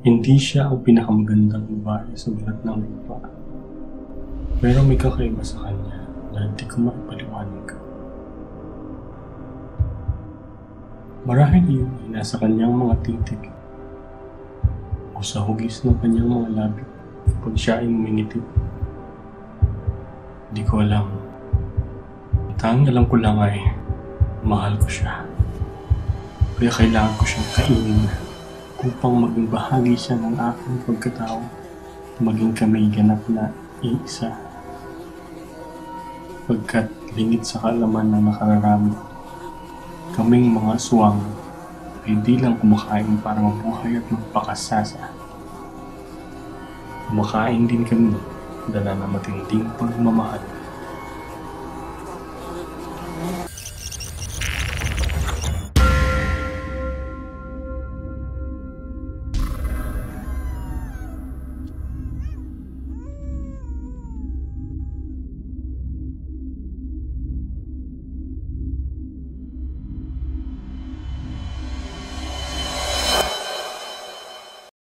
Hindi siya ang pinakamagandang babae sa balat ng lupa. Pero may kakaiba sa kanya na hindi ko maipaliwanag. Marahil iyon ay nasa kanyang mga titig o sa hugis ng kanyang mga labi kapag siya ay umingiti. Di ko alam. Ang tanging alam ko lang ay mahal ko siya. Kaya kailangan ko siyang kainin upang maging bahagi siya ng aking pagkatao. Maging kami ganap na iisa. Pagkat lingid sa kaalaman na nakararami, kaming mga aswang ay di lang kumakain para mabuhay at magpakasasa. Kumakain din kami dala na matinding pagmamahal.